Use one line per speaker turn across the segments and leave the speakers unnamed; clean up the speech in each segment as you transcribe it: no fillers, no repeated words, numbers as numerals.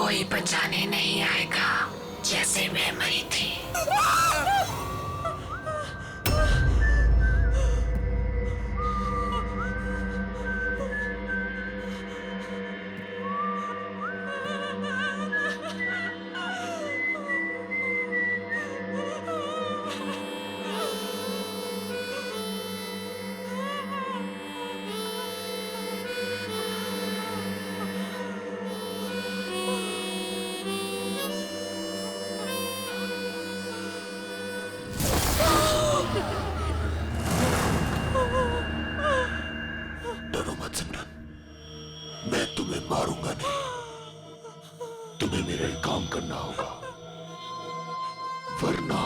कोई बचाने नहीं आएगा, जैसे मैं मरी थी।
डरो मत सिमरन, मैं तुम्हें मारूंगा नहीं। तुम्हें मेरा ही काम करना होगा, वरना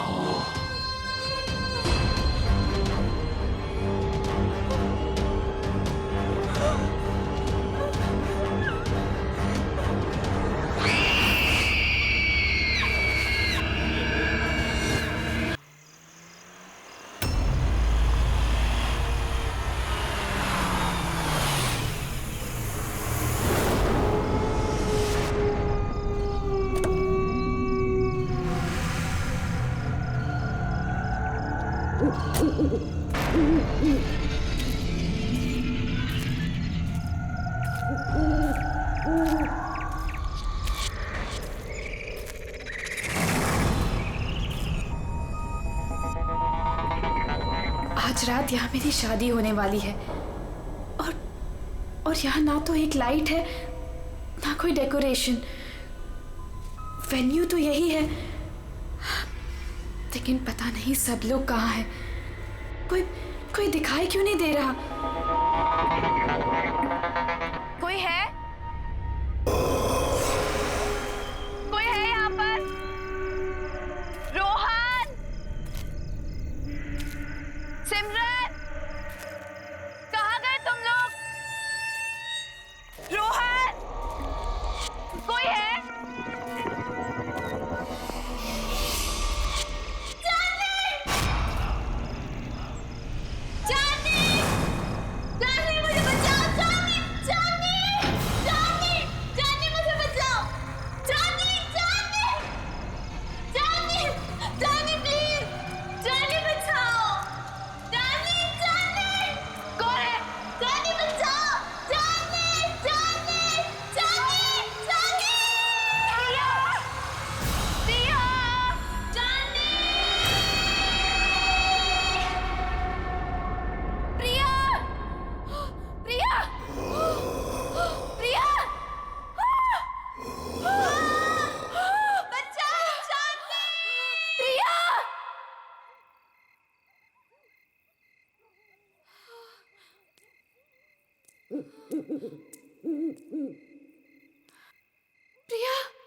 आज रात यहाँ मेरी शादी होने वाली है और यहाँ ना तो एक लाइट है ना कोई डेकोरेशन। वेन्यू तो यही है, लेकिन पता नहीं सब लोग कहाँ हैं। कोई दिखाई क्यों नहीं दे रहा? कोई है? कोई है यहाँ पर? रोहन, सिमरन, कहाँ गए तुम लोग? रोहन, कोई है? प्रिया,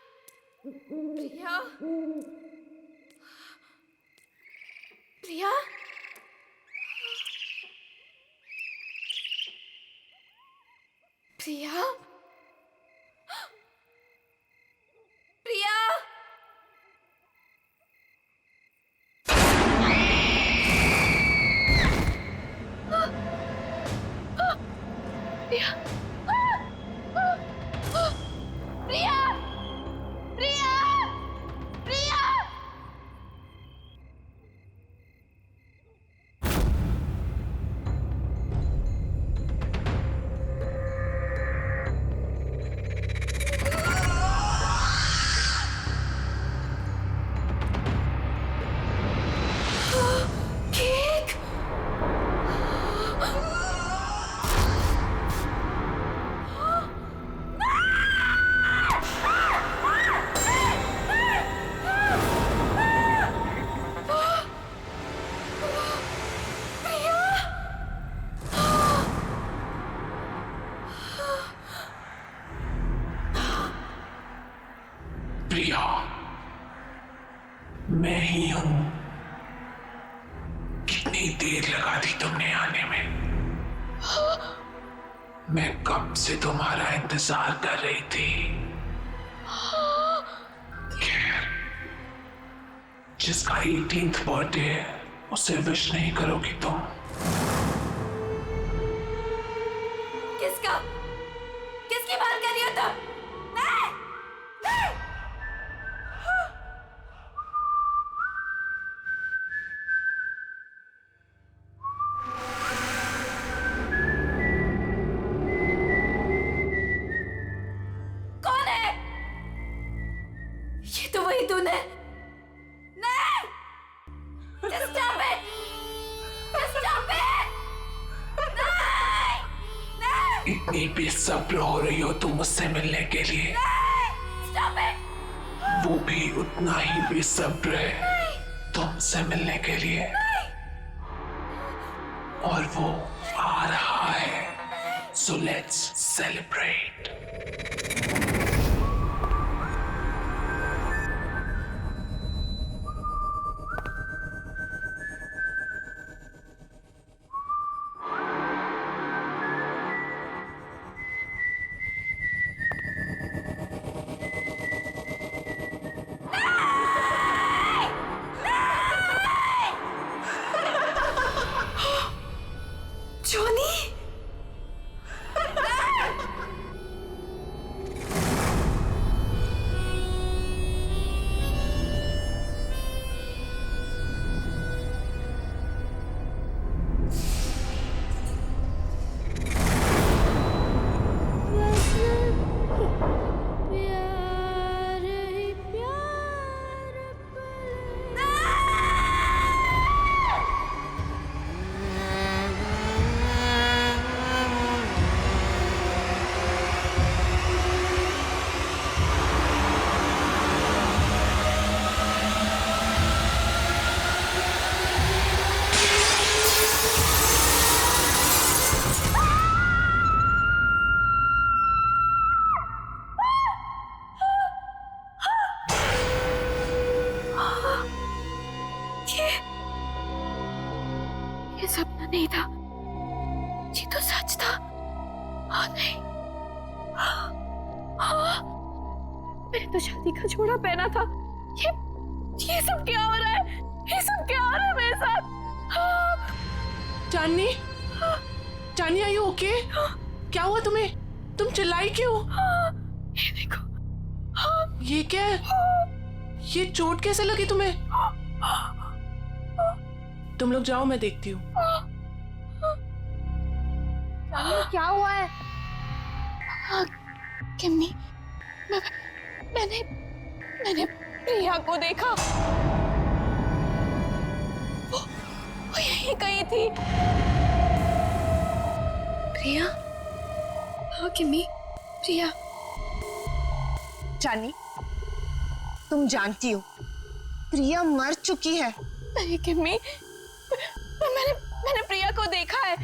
प्रिया, प्रिया, प्रिया, प्रिया, प्रिया, प्रिया, प्रिया, प्रिया। केक।
प्रिया, मैं ही हूं। कितनी देर लगा दी तुमने आने में? मैं कब से तुम्हारा इंतजार कर रही थी। खैर, जिसका 18th बर्थडे है उसे विश नहीं करोगी तुम।
किसका? किसकी बात कर रही हो तुम? मैं? नहीं तूने? नहीं! Just stop it! Just stop it! नहीं! नहीं!
इतनी बेसब्र हो रही हो तुम मुझसे मिलने के लिए।
Stop it!
वो भी उतना ही बेसब्र है तुमसे मिलने के लिए। और वो आ रहा है। So let's celebrate.
जॉनी! ये सपना नहीं था, ये तो सच था। हाँ नहीं, मैंने तो शादी का जोड़ा पहना था। ये सब क्या हो रहा है? ये सब क्या हो रहा है मेरे साथ?
चांदनी, चांदनी आर यू ओके? क्या हुआ तुम्हें? तुम चिल्लाई क्यों?
ये देखो।
ये क्या है? ये चोट कैसे लगी तुम्हें? तुम लोग जाओ, मैं देखती हूँ।
क्या हुआ है? किम्मी, मैंने प्रिया को देखा। वो यहीं कहीं थी। प्रिया? हाँ किम्मी, प्रिया।
चांदनी, तुम जानती हो प्रिया मर चुकी है।
नहीं किम्मी, मैंने प्रिया को देखा है।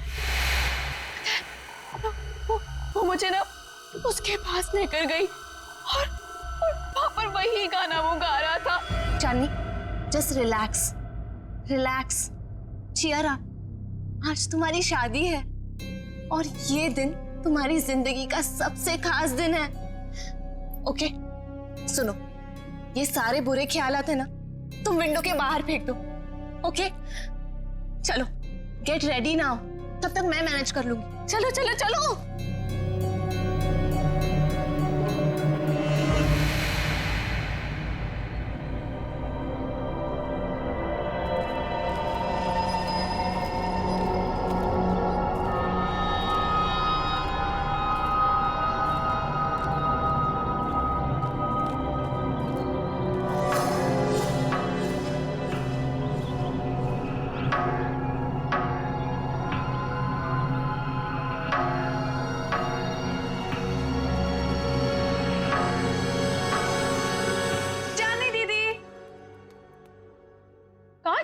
वो मुझे ना उसके पास लेकर गई और वहां पर वही गाना वो गा रहा था।
Chandni, just relax, relax, cheer up. आज तुम्हारी शादी है और ये दिन तुम्हारी जिंदगी का सबसे खास दिन है। ओके, सुनो, ये सारे बुरे ख्यालात है ना, तुम विंडो के बाहर फेंक दो। ओके, चलो गेट रेडी नाउ, तब तक मैं मैनेज कर लूंगी। चलो चलो चलो।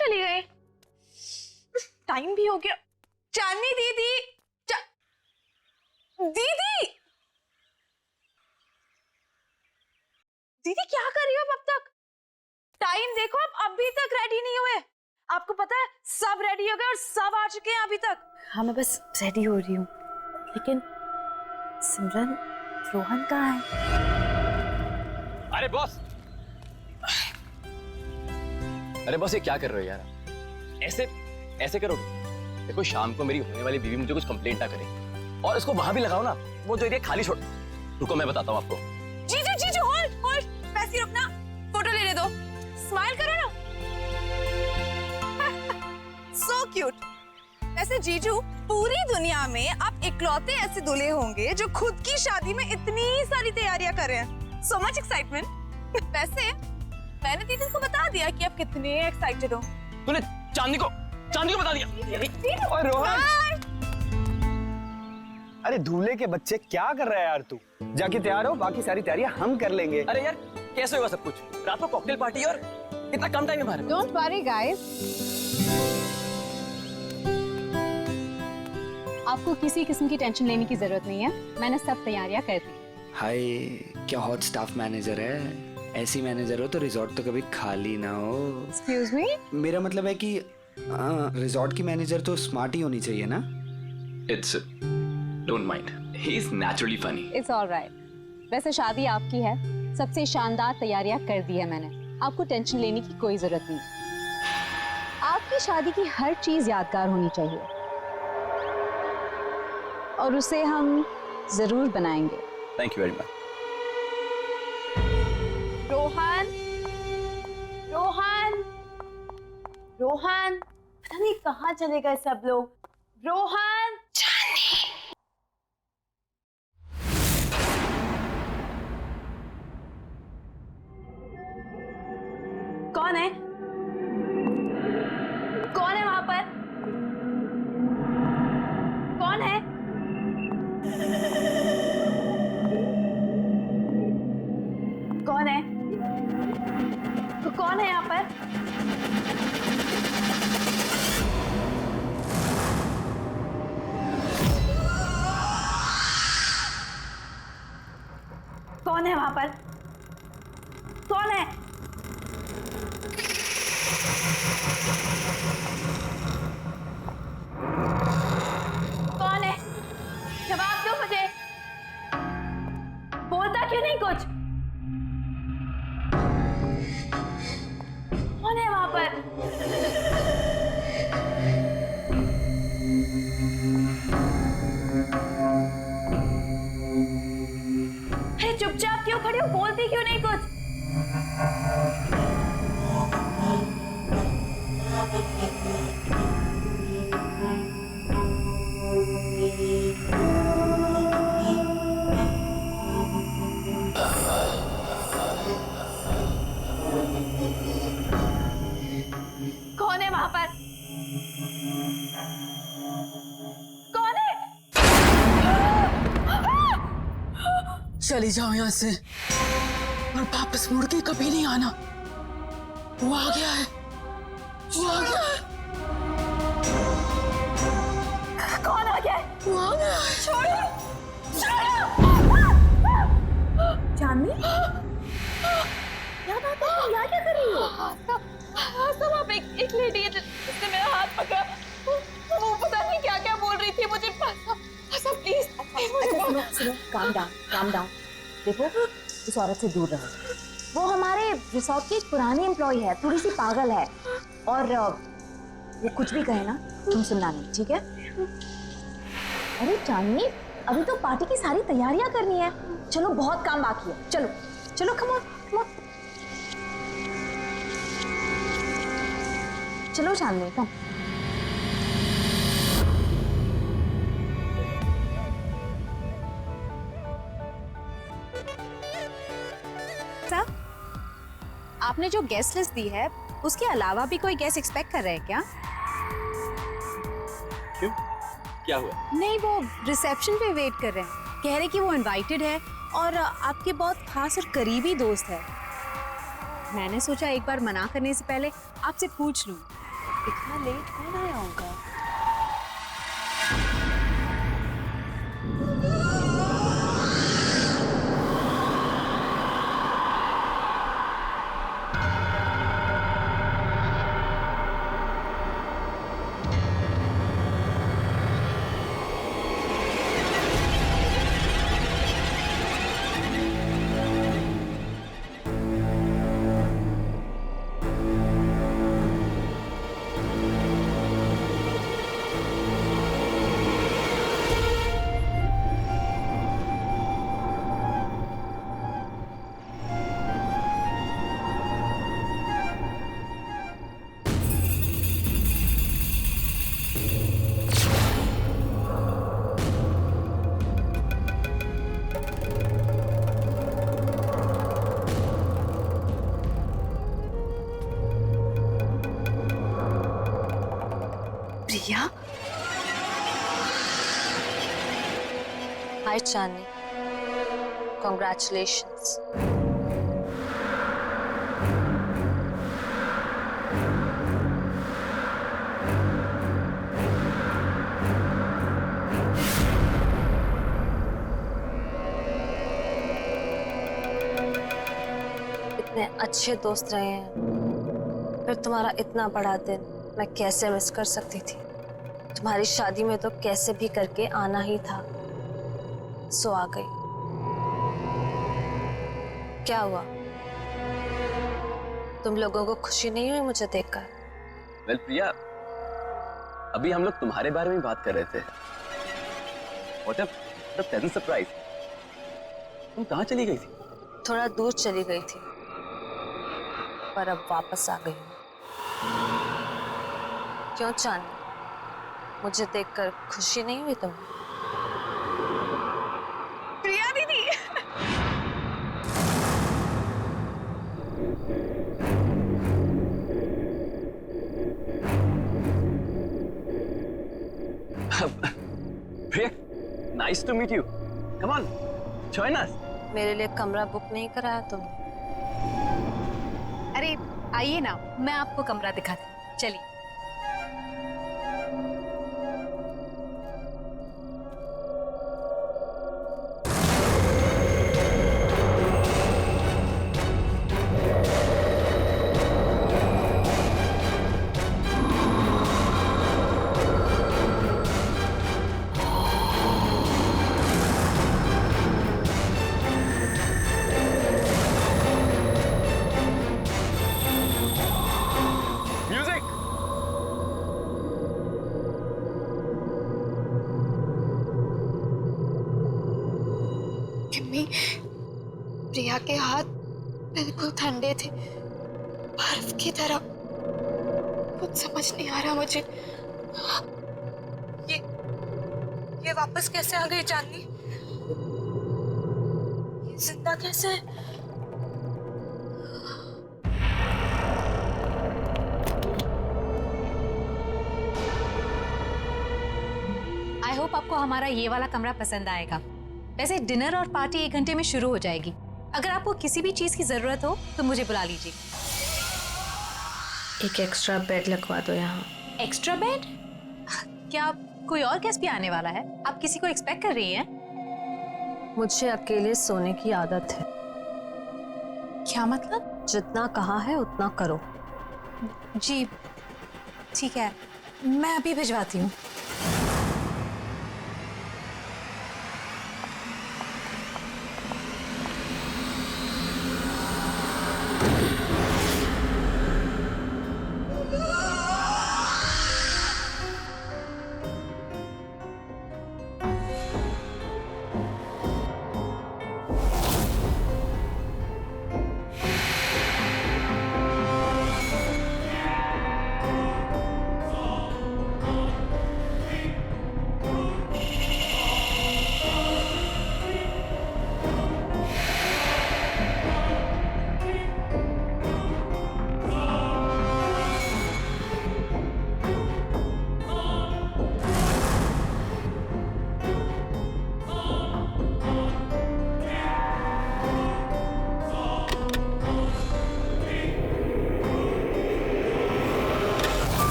चली गई? टाइम भी हो गया। चांदनी दीदी, दीदी, दीदी क्या कर रही हो अब तक? टाइम देखो, अब अभी तक रेडी नहीं हुए। आपको पता है सब रेडी हो गए और सब आ चुके हैं अभी तक।
हाँ, मैं बस रेडी हो रही हूँ, लेकिन सिमरन, रोहन कहाँ है?
अरे बॉस, अरे बॉस, ये क्या कर रहे हो यार? ऐसे करोगे? देखो, शाम को मेरी होने वाली बीवी मुझे कुछ कंप्लेंट ना करे, और इसको वहां भी लगाओ ना, वो जो एरिया खाली छोड़। रुको, मैं बताता हूँ आपको।
जीजू, होल्ड, वैसे ही रुकना, फोटो लेने दो, स्माइल करो ना।
So cute. वैसे जीजू, पूरी दुनिया में आप इकलौते ऐसे दूल्हे होंगे जो खुद की शादी में इतनी सारी तैयारियां कर रहे हैं। So much excitement. वैसे मैंने दीदी को बता दिया कि आप कितने एक्साइटेड हो।
तूने चांदनी को बता दिया। और रोहन,
अरे दूल्हे के बच्चे क्या कर रहा है यार तू? जाके तैयार हो, बाकी सारी तैयारियां हम कर लेंगे।
अरे यार कैसे होगा सब कुछ? रात को कॉकटेल पार्टी और इतना कम टाइम है हमारे पास।
डोंट वरी गाइस,
आपको किसी किस्म की टेंशन लेने की जरूरत नहीं है, मैंने सब तैयारियां कर दी।
हाय, क्या हॉट स्टाफ मैनेजर है। ऐसी मैनेजर हो तो रिजॉर्ट तो कभी खाली ना हो।
एक्सक्यूज मी,
मेरा मतलब है कि रिजॉर्ट की मैनेजर तो स्मार्ट ही होनी चाहिए ना।
It's don't mind, he is naturally funny.
It's alright. वैसे शादी आपकी है, सबसे शानदार तैयारियां कर दी है मैंने, आपको टेंशन लेने की कोई जरूरत नहीं। आपकी शादी की हर चीज यादगार होनी चाहिए और उसे हम जरूर बनाएंगे।
Thank you very much.
Rohan, Rohan, Rohan, पता नहीं कहाँ चले गए सब लोग। रोहन, कौन है? कौन है वहां पर? कौन है? कौन है? तो कौन है यहाँ पर? कौन है वहां पर? कौन है? कौन है? जवाब दो मुझे। बोलता क्यों नहीं कुछ? कौन है वहां पर? अरे चुपचाप क्यों खड़े हो? बोलती क्यों नहीं कुछ? कौन है वहां पर? कौन है?
चली जाओ यहाँ से और वापस मुड़ के कभी नहीं आना। वो आ गया है, वो आ गया है,
कौन आ गया है?
वो आ गया है।
छोड़ो, छोड़ो। चांदनी, क्या बात है? तुम यहाँ क्या कर रही हो? सब आप एक लेडी है जिसने मेरा हाथ पकड़ा। वो पता नहीं क्या क्या बोल रही थी मुझे। सब प्लीज
सुनो, काम डाउन। देखो, इस औरत से दूर रहो। वो हमारे रिसोर्ट की एक पुरानी एम्प्लॉय है, थोड़ी सी पागल है और वो कुछ भी कहे ना तुम सुनना नहीं, ठीक है? अरे चांदनी, अभी तो पार्टी की सारी तैयारियां करनी है। चलो, बहुत काम बाकी है। चलो चलो, कम ऑन। चलो चांदनी, कम।
सर, आपने जो गेस्ट लिस्ट दी है उसके अलावा भी कोई गेस्ट एक्सपेक्ट कर रहे हैं क्या?
क्यों, क्या हुआ?
नहीं, वो रिसेप्शन पे वेट कर रहे हैं। कह रहे कि वो इनवाइटेड है और आपके बहुत खास और करीबी दोस्त है। मैंने सोचा एक बार मना करने से पहले आपसे पूछ लूं, इतना लेट कौन आया होगा?
प्रिया,
हाय चांदनी, कॉन्ग्रेचुलेशंस। इतने अच्छे दोस्त रहे हैं, फिर तुम्हारा इतना बड़ा दिन मैं कैसे मिस कर सकती थी। तुम्हारी शादी में तो कैसे भी करके आना ही था, सो आ गई। क्या हुआ, तुम लोगों को खुशी नहीं हुई मुझे देखकर?
वेल प्रिया, अभी हम लोग तुम्हारे बारे में बात कर रहे थे। What a pleasant surprise। तुम कहाँ चली गई थी?
थोड़ा दूर चली गई थी, पर अब वापस आ गई हूँ। क्यों चांदनी, मुझे देखकर खुशी नहीं हुई तुम्हें?
प्रिया दीदी।
प्रिया, nice to meet you। Come on, join us।
मेरे लिए कमरा बुक नहीं कराया तुमने?
अरे आइए ना, मैं आपको कमरा दिखाती हूँ, चलिए।
म्यूजिक।
किम्मी, प्रिया के हाथ बिल्कुल ठंडे थे, बर्फ की तरह। कुछ समझ नहीं आ रहा मुझे। ये वापस कैसे आ गई चांदनी? ये जिंदा कैसे है?
आई होप आपको हमारा ये वाला कमरा पसंद आएगा। वैसे डिनर और पार्टी 1 घंटे में शुरू हो जाएगी। अगर आपको किसी भी चीज की जरूरत हो तो मुझे बुला लीजिए।
एक एक्स्ट्रा बेड लगवा दो यहाँ।
Extra bed? क्या कोई और गेस्ट भी आने वाला है? आप किसी को एक्सपेक्ट कर रही हैं?
मुझे अकेले सोने की आदत है।
क्या मतलब?
जितना कहा है उतना करो।
जी ठीक है, मैं अभी भिजवाती हूँ।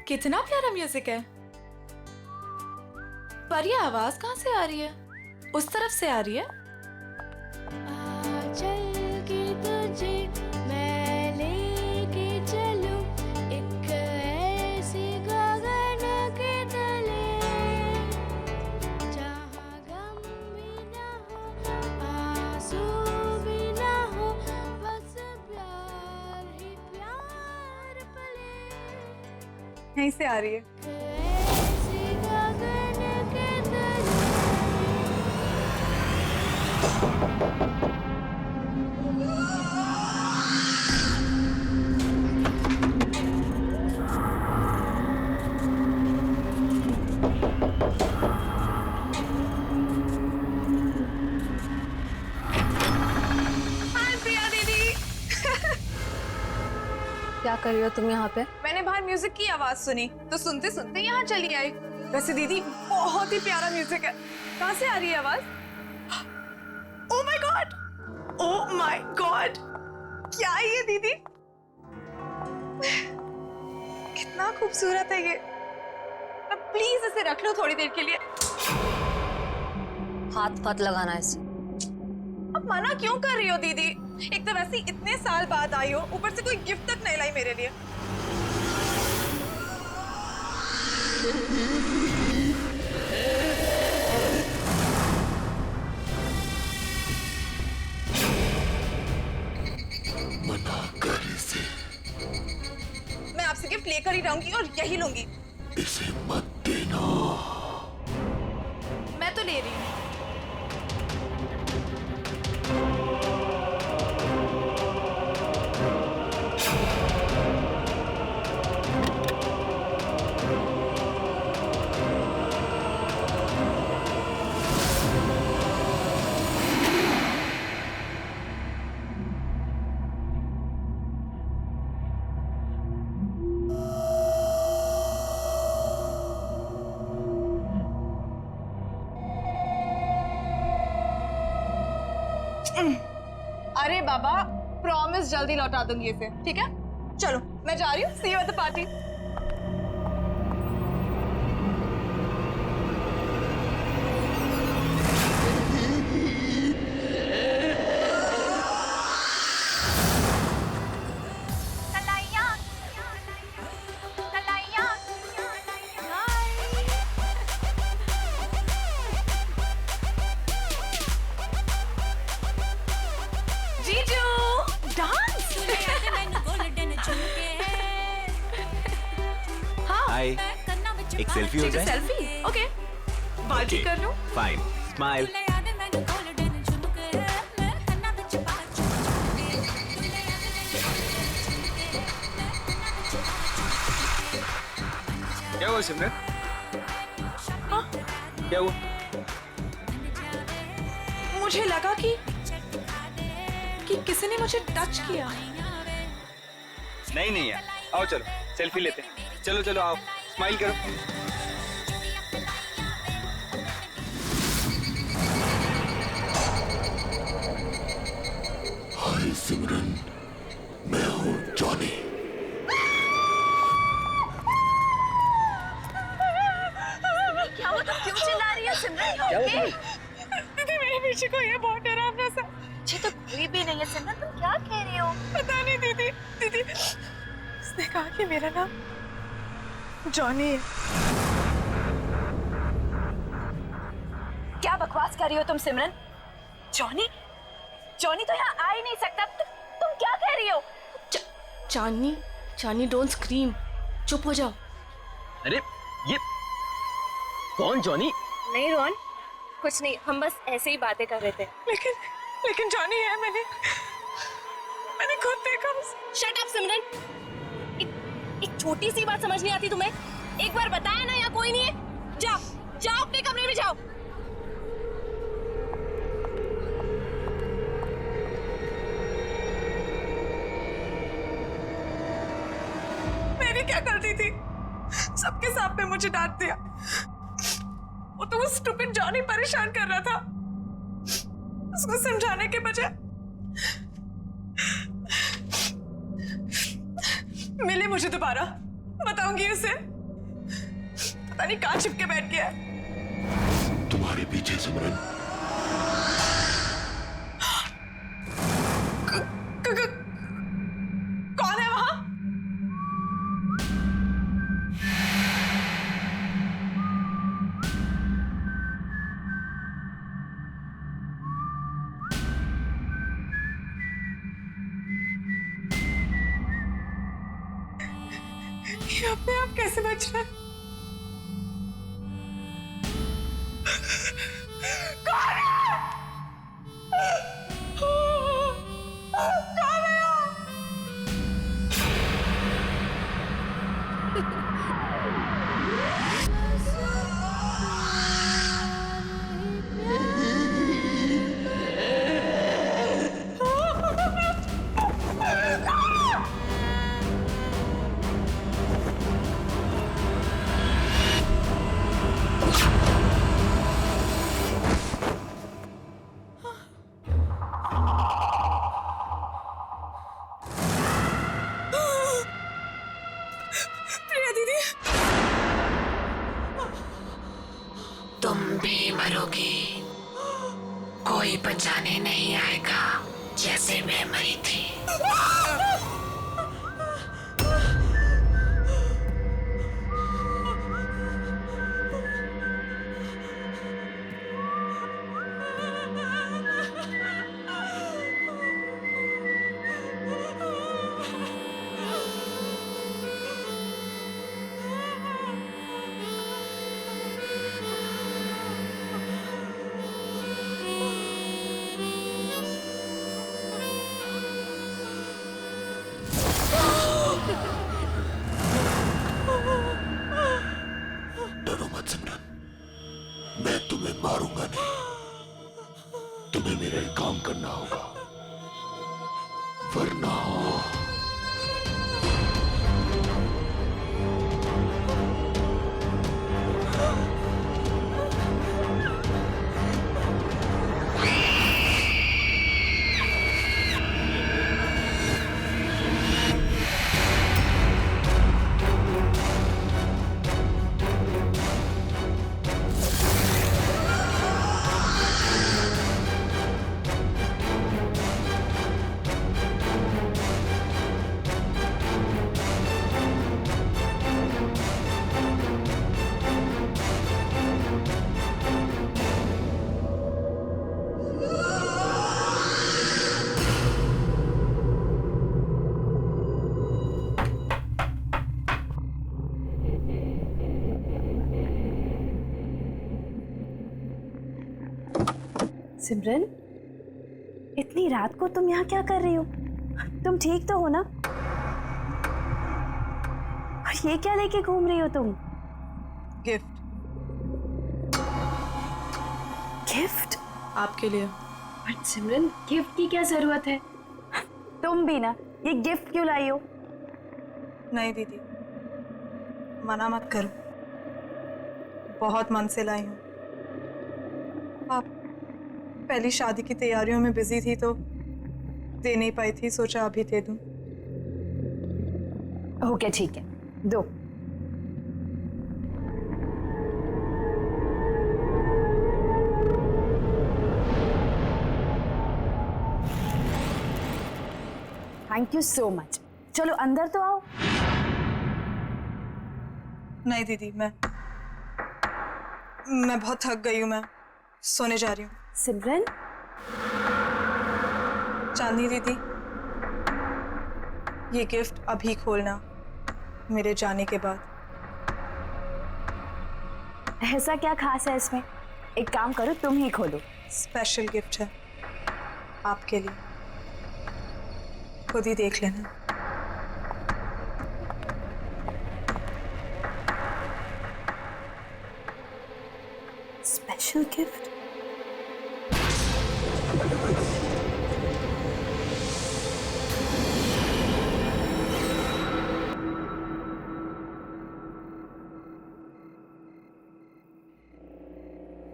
कितना प्यारा म्यूजिक है, पर ये आवाज कहाँ से आ रही है? उस तरफ से आ रही है।
चल के तुझे मैं लेके चलूं एक ऐसे गगन के तले जहां गम भी ना हो आंसू भी ना हो बस प्यार ही प्यार पले
यहीं से आ रही है।
ऐसे गगन के तले
क्या कर रही हो तुम यहाँ पे?
मैंने बाहर म्यूजिक की आवाज सुनी तो सुनते सुनते यहाँ चली आई। वैसे दीदी बहुत ही प्यारा म्यूजिक है। कहाँ से आ रही है आवाज? Oh my God, oh my God, क्या है ये दीदी? कितना खूबसूरत है ये। अब प्लीज इसे रख लो थोड़ी देर के लिए।
हाथ मत लगाना इसे।
अब मना क्यों कर रही हो दीदी? एक तो वैसे ही इतने साल बाद आई हो, ऊपर से कोई गिफ्ट तक नहीं लाई मेरे लिए।
मना कर इसे,
मैं आपसे गिफ्ट लेकर ही रहूंगी और यही लूंगी।
इसे मत देना।
मैं तो ले रही हूँ। अरे बाबा, प्रॉमिस जल्दी लौटा दूंगी इसे, ठीक है? चलो मैं जा रही हूँ। सी यू एट द पार्टी।
हाय, एक सेल्फी हो जाए?
सेल्फी? ओके, बाल्टी कर लूं?
Fine, smile. क्या हुआ सिमरन? क्या हुआ?
मुझे लगा कि किसी ने मुझे टच किया।
नहीं यार, आओ चलो सेल्फी लेते हैं। चलो चलो आओ, स्माइल करो।
हाय सिमरन, मैं हूँ जॉनी।
क्या हुआ? तुम क्यों चिल्ला रही हो सिमरन?
दीदी मेरे पीछे कोई है, बहुत डरावना सा।
मुझे तो कोई भी नहीं है सिमरन, तुम क्या कह रही हो?
पता नहीं दीदी। दीदी उसने कहा कि मेरा नाम जॉनी है।
क्या बकवास कर रही हो तुम सिमरन?
जॉनी?
जॉनी तो यहाँ आ ही नहीं सकता। तुम क्या कह रही हो?
चांदनी डोंट स्क्रीम, चुप हो जाओ।
अरे ये कौन जॉनी?
नहीं रोहन, कुछ नहीं, हम बस ऐसे ही बातें कर रहे थे।
लेकिन जॉनी है, मैंने खुद देखा उसे।
शट अप सिमरन, एक छोटी सी बात समझ नहीं आती तुम्हें? एक बार बताया ना, यहाँ कोई नहीं है। जाओ अपने कमरे में जाओ।
मैंने क्या करती थी? सबके सामने मुझे डांट दिया। वो तो उस स्टूपिड जॉनी परेशान कर रहा था। उसको समझाने के बजाय मिले मुझे दोबारा। बताऊंगी उसे, पता नहीं कहाँ छिपके बैठ गया है।
तुम्हारे पीछे सिमरन
ये अपने आप कैसे बच रहा है? कौन है? कौन है? प्रिया दीदी,
तुम भी मरोगी, कोई बचाने नहीं आएगा जैसे मैं मरी थी।
डरो मत सिमरन, मैं तुम्हें मारूंगा नहीं। तुम्हें मेरा एक काम करना होगा, वरना
सिमरन, इतनी रात को तुम यहाँ क्या कर रही हो? तुम ठीक तो हो ना? और ये क्या लेके घूम रही हो तुम?
गिफ्ट।
गिफ्ट?
आपके लिए।
बट सिमरन, गिफ्ट की क्या जरूरत है? तुम भी ना, ये गिफ्ट क्यों लाई हो?
नहीं दीदी, मना मत करो, बहुत मन से लाई हूँ। आप पहली शादी की तैयारियों में बिजी थी तो दे नहीं पाई थी, सोचा अभी दे दूं।
ओके ठीक है, दो। Thank you so much. चलो अंदर तो आओ।
नहीं दीदी, मैं बहुत थक गई हूँ, मैं सोने जा रही हूँ।
सिमरन,
चांदनी दीदी, ये गिफ्ट अभी खोलना, मेरे जाने के बाद।
ऐसा क्या खास है इसमें? एक काम करो, तुम ही खोलो।
स्पेशल गिफ्ट है आपके लिए, खुद ही देख लेना।
Special gift?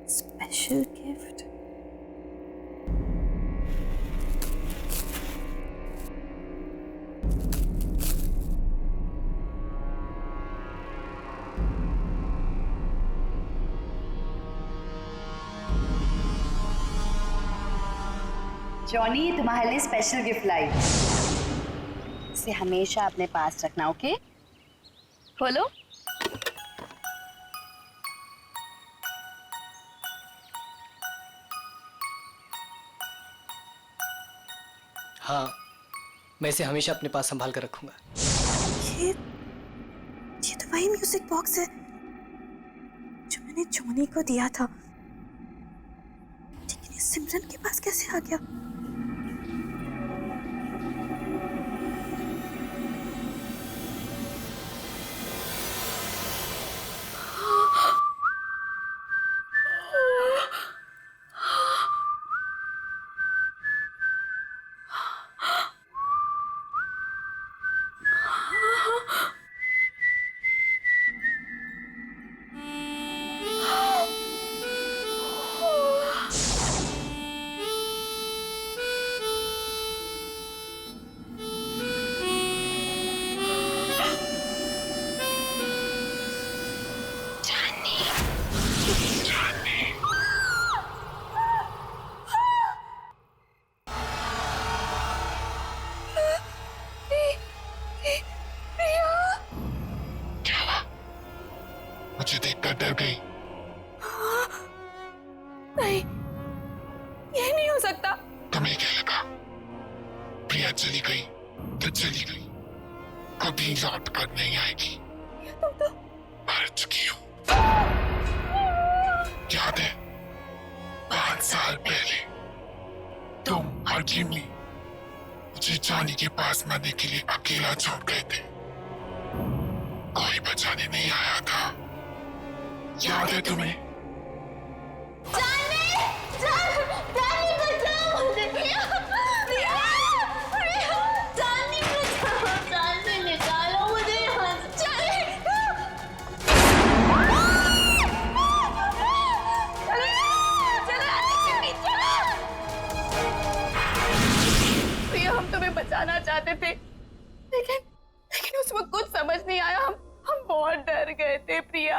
Special gift?
Johnny, तुम्हारे लिए स्पेशल गिफ्ट लाई। इसे हमेशा अपने पास रखना, ओके? खोलो।
हाँ, मैं इसे हमेशा अपने पास संभाल कर रखूंगा।
ये तो वही म्यूजिक बॉक्स है जो मैंने जॉनी को दिया था, लेकिन ये सिमरन के पास कैसे आ गया?
मुझे देखकर डर गई।
नहीं, ये नहीं हो सकता।
तुम्हें क्या लगा प्रिया चली गई तो चली गई, कभी लौट कर नहीं आएगी।
तुम तो
मर चुकी हो। याद है 5 साल पहले तुम और जिमी मुझे जॉनी के पास मरने के लिए अकेला छोड़ गए थे, कोई बचाने नहीं आया था। याद है तुम्हें?
हम तुम्हें बचाना चाहते थे, लेकिन उस वक्त कुछ समझ नहीं आया। हम बहुत डर गए थे प्रिया,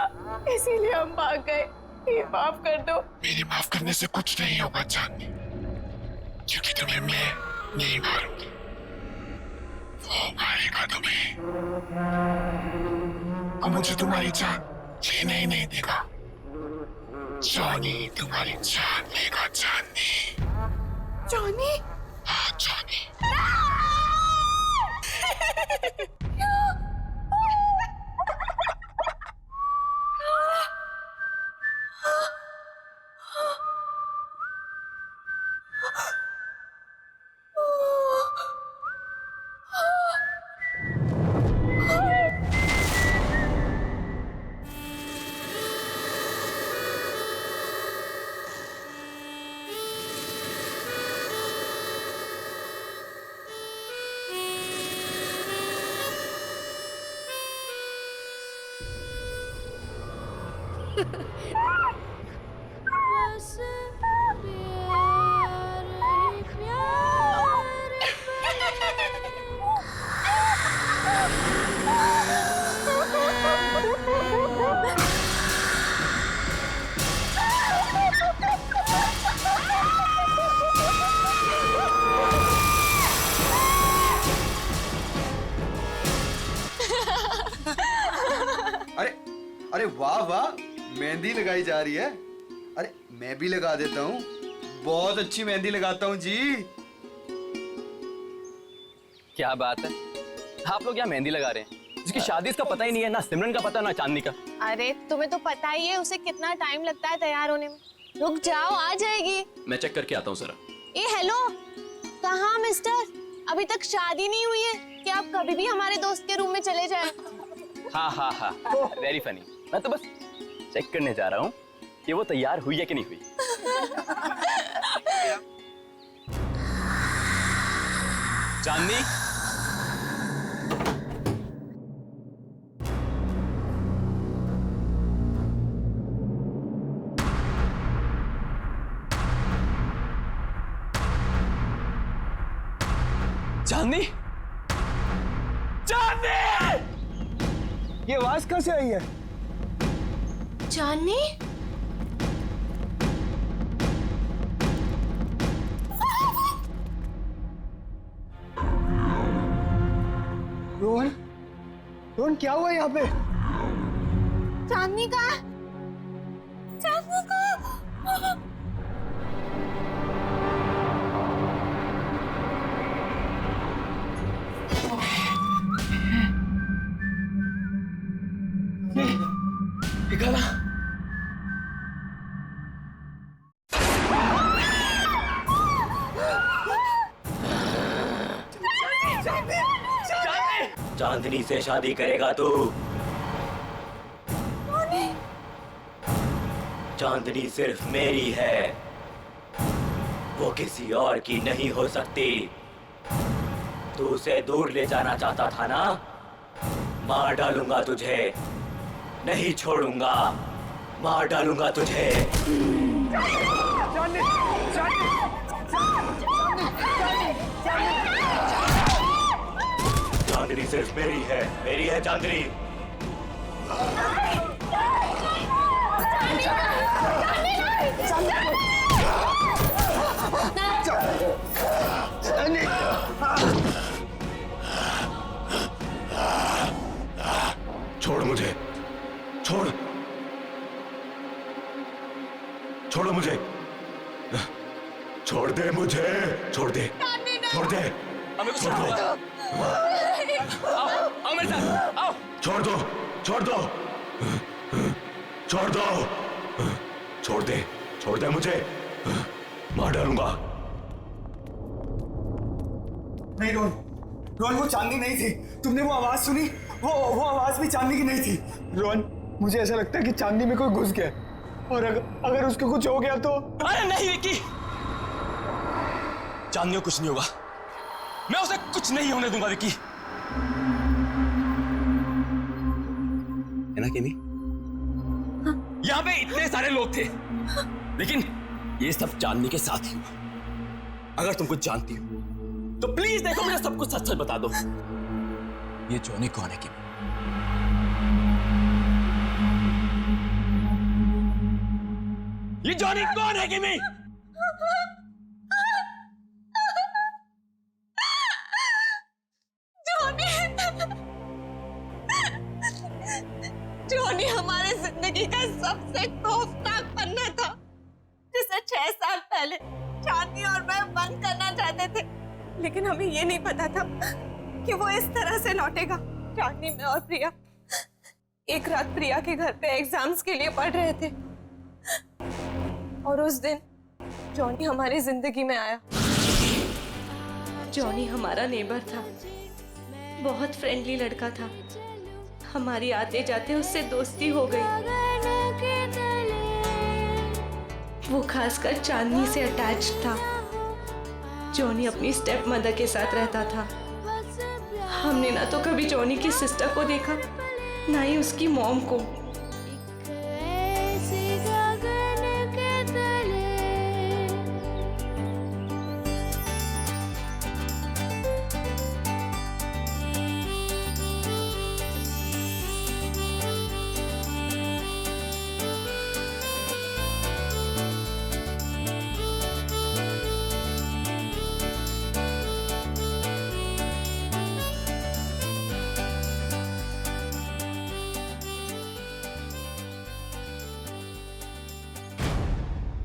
इसीलिए हम भाग गए। ये माफ कर दो।
मेरे माफ करने से कुछ नहीं होगा चांदनी, क्योंकि तुम्हें मैं नहीं मारूंगी, वो मारेगा तुम्हें। और मुझे तुम्हारी जान लेने ही नहीं देगा। जॉनी तुम्हारी जान लेगा चांदनी।
जॉनी?
हाँ जॉनी।
बस प्यार ही प्यार
अरे अरे वाह वाह, मेहंदी लगाई जा रही है। अरे मैं भी लगा देता हूँ, बहुत अच्छी मेहंदी लगाता हूँ जी।
क्या बात है, आप लोग यहाँ मेहंदी लगा रहे हैं? जिसकी शादी इसका पता ही नहीं है, ना सिमरन का पता ना चांदनी का।
अरे तुम्हें तो पता ही है उसे कितना टाइम लगता है तैयार होने में। रुक जाओ, आ जाएगी।
मैं चेक करके आता हूँ जरा।
ए हेलो, कहाँ मिस्टर? अभी तक शादी नहीं हुई है कि आप कभी भी हमारे दोस्त के रूम में चले जाएं?
हाँ हाँ हाँ, वेरी फनी। मैं तो बस चेक करने जा रहा हूँ कि वो तैयार हुई है कि नहीं हुई। चांदनी, चांदनी, चांदनी!
ये आवाज कहाँ से आई है?
चांदनी?
रोहन, रोहन क्या हुआ यहाँ पे?
चांदनी कहाँ है? चांदनी कहाँ है?
दिखाना।
चांदनी से शादी करेगा तू? चांदनी सिर्फ मेरी है, वो किसी और की नहीं हो सकती। तू उसे दूर ले जाना चाहता था ना? मार डालूंगा तुझे, नहीं छोड़ूंगा, मार डालूंगा तुझे। चांदनी सिर्फ मेरी है चांदनी।
छोड़ मुझे, छोड़, छोड़ो मुझे, छोड़ दे मुझे, छोड़ दे, छोड़ दे, छोड़ दो,
आओ मेरे साथ, आओ।
छोड़ दो, छोड़ दो, छोड़ दो, छोड़ दे मुझे, मार डालूंगा।
नहीं रोहन, रोहन वो चांदनी नहीं थी। तुमने वो आवाज सुनी? वो आवाज भी चांदनी की नहीं थी। रोहन, मुझे ऐसा लगता है कि चांदनी में कोई घुस गया, और अगर उसको कुछ हो गया तो।
अरे नहीं विक्की, चांदनी को कुछ नहीं होगा, मैं उसे कुछ नहीं होने दूंगा विक्की। है ना केमी? यहाँ पे इतने सारे लोग थे, लेकिन ये सब चांदनी के साथ ही हुआ। अगर तुम कुछ जानती हो तो प्लीज देखो, मुझे सब कुछ सच सच बता दो। ये जॉनी कौन है केमी? ये जॉनी कौन है केमी?
जॉनी हमारे जिंदगी का सबसे खौफनाक पन्ना था, जिसे 6 साल पहले चांदनी और मैं बंद करना चाहते थे, लेकिन हमें ये नहीं पता था कि वो इस तरह से लौटेगा। चांदनी, मैं और प्रिया एक रात प्रिया के घर पे एग्जाम्स के लिए पढ़ रहे थे, और उस दिन जॉनी हमारी जिंदगी में आया। जॉनी हमारा नेबर था, बहुत फ्रेंडली लड़का था। हमारी आते जाते उससे दोस्ती हो गई। वो खासकर चांदनी से अटैच था। जॉनी अपनी स्टेप मदर के साथ रहता था। हमने ना तो कभी जॉनी की सिस्टर को देखा, ना ही उसकी मॉम को।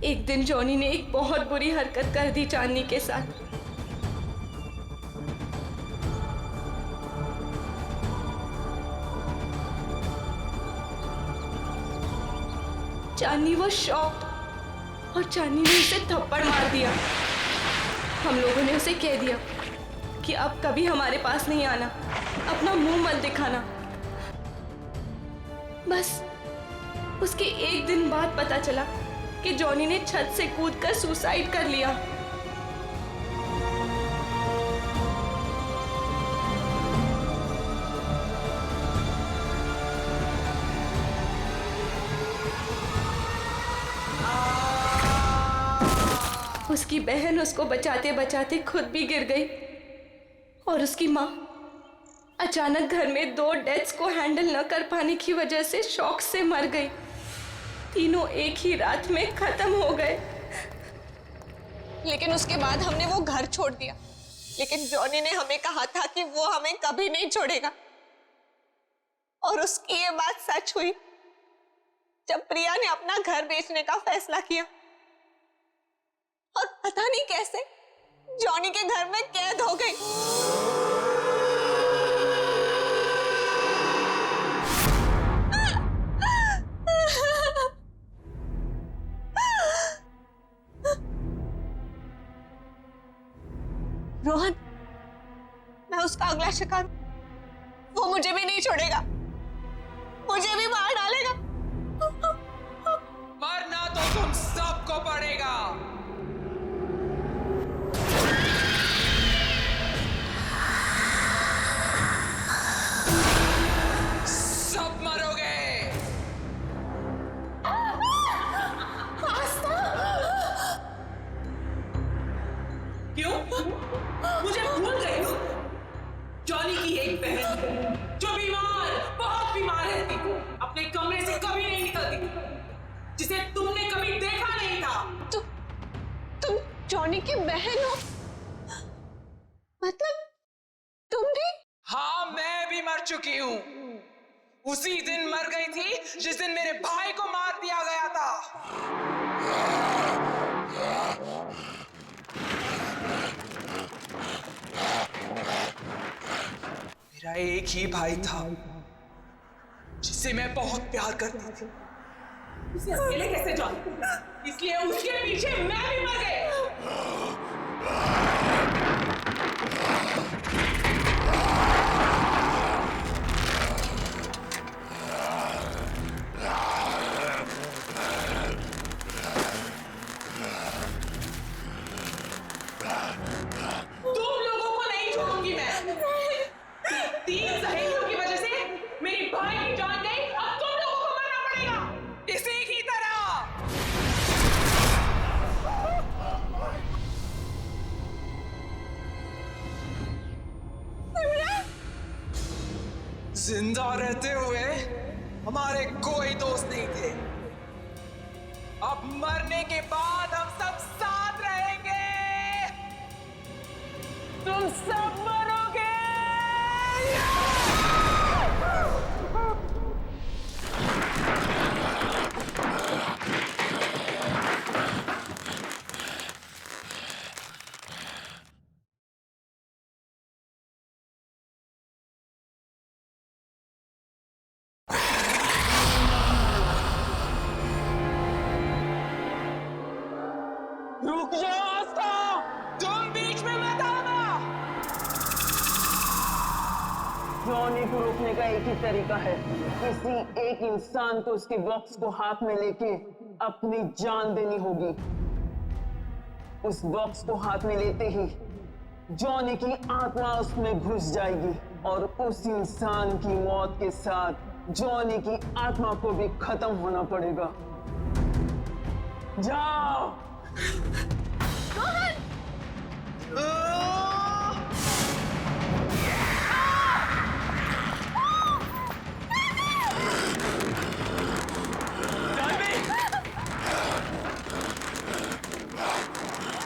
एक दिन जॉनी ने एक बहुत बुरी हरकत कर दी चांदनी के साथ। चांदनी वो शॉक्ड और चांदनी ने उसे थप्पड़ मार दिया। हम लोगों ने उसे कह दिया कि अब कभी हमारे पास नहीं आना, अपना मुंह मत दिखाना। बस उसके एक दिन बाद पता चला कि जॉनी ने छत से कूदकर सुसाइड कर लिया। उसकी बहन उसको बचाते बचाते खुद भी गिर गई, और उसकी माँ अचानक घर में 2 डेथ्स को हैंडल न कर पाने की वजह से शॉक से मर गई। तीनों एक ही रात में खत्म हो गए। लेकिन उसके बाद हमने वो घर छोड़ दिया, लेकिन जॉनी ने हमें कहा था कि वो हमें कभी नहीं छोड़ेगा। और उसकी ये बात सच हुई जब प्रिया ने अपना घर बेचने का फैसला किया, और पता नहीं कैसे जॉनी के घर में कैद हो गई।
आशिकान, वो मुझे भी नहीं छोड़ेगा, मुझे भी मार डालेगा।
मरना तो तुम सबको पड़ेगा। सब मरोगे।
क्यों? मुझे भूल गई हो? जॉनी की एक बहन जो बीमार, बहुत बीमार रहती, अपने कमरे से कभी नहीं निकलती, जिसे तुमने कभी देखा नहीं था।
तुम जॉनी की बहन हो? मतलब तुम भी?
हाँ, मैं भी मर चुकी हूँ। उसी दिन मर गई थी जिस दिन मेरे भाई को मार दिया गया था। मेरा एक ही भाई था जिसे मैं बहुत प्यार करती थी।
उसे अकेले कैसे जान? इसलिए उसके पीछे मैं भी मर गई। तुम लोगों को नहीं छोड़ूंगी मैं। 3 सहेलियों की वजह से मेरी भाई की जान गई, अब तुम लोगों को मरना पड़ेगा
इसी की तरह। जिंदा रहते हुए हमारे कोई दोस्त नहीं थे। अब मरने के बाद हम सब साथ रहेंगे। तुम सब मरोगे। रुक जाओ आस्था, तुम बीच में मत आना।
जॉनी को रोकने का एक ही तरीका है, किसी एक इंसान को उसके बॉक्स को हाथ में लेके अपनी जान देनी होगी। उस बॉक्स को हाथ में लेते ही जॉनी की आत्मा उसमें घुस जाएगी और उस इंसान की मौत के साथ जॉनी की आत्मा को भी खत्म होना पड़ेगा। जाओ।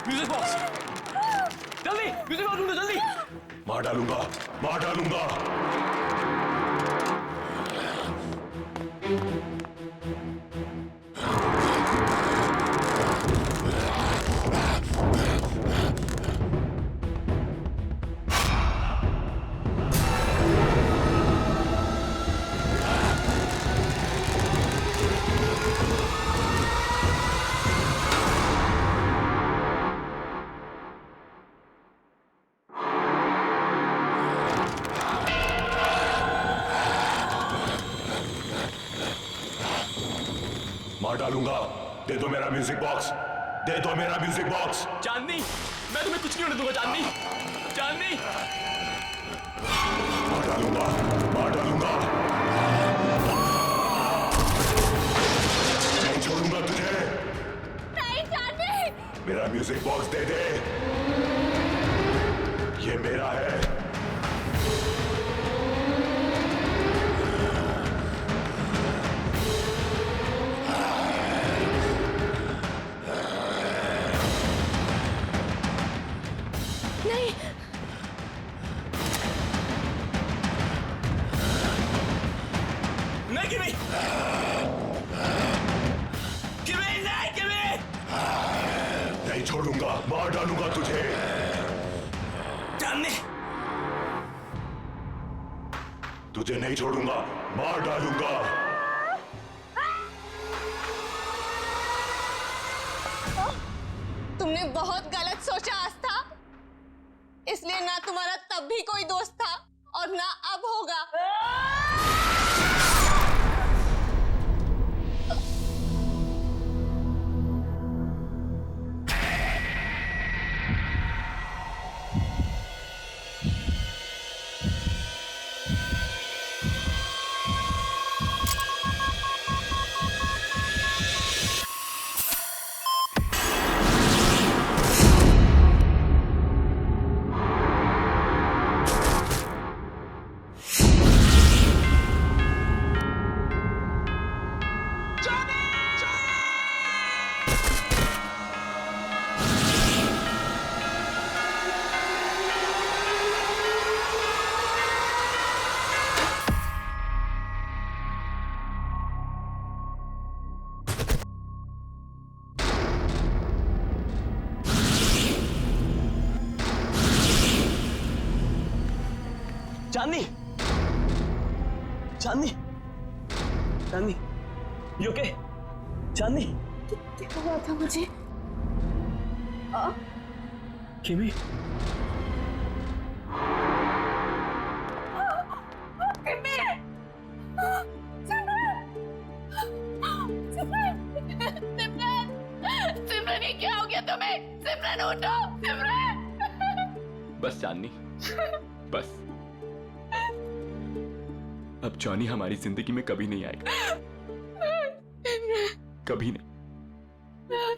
म्यूजिक बॉक्स, जल्दी म्यूजिक बॉक्स ढूंढो जल्दी।
मार डालूंगा, मार डालूंगा। मार डालूंगा। दे दो मेरा म्यूजिक बॉक्स, दे दो मेरा म्यूजिक बॉक्स।
चांदनी, मैं तुम्हें कुछ नहीं होने दूंगा चांदनी। चांदनी,
मार डालूंगा, मार डालूंगा। नहीं छोड़ूंगा तुझे।
नहीं चांदनी।
मेरा म्यूजिक बॉक्स दे दे, ये मेरा है। नहीं छोड़ूंगा, मार डालूंगा तुझे।
चांदनी,
तुझे नहीं छोड़ूंगा, मार डालूंगा।
तुमने बहुत गलत सोचा आस्था, इसलिए ना तुम्हारा तब भी कोई दोस्त था और ना अब होगा।
चांदनी, चांदनी, चांदनी, यू ओके? चांदनी,
क्या हुआ था मुझे?
किमी,
सिमरन, ये क्या हो गया तुम्हें? सिमरन उठो, सिमरन।
बस चांदनी, बस। अब जॉनी हमारी जिंदगी में कभी नहीं आएगा, कभी नहीं।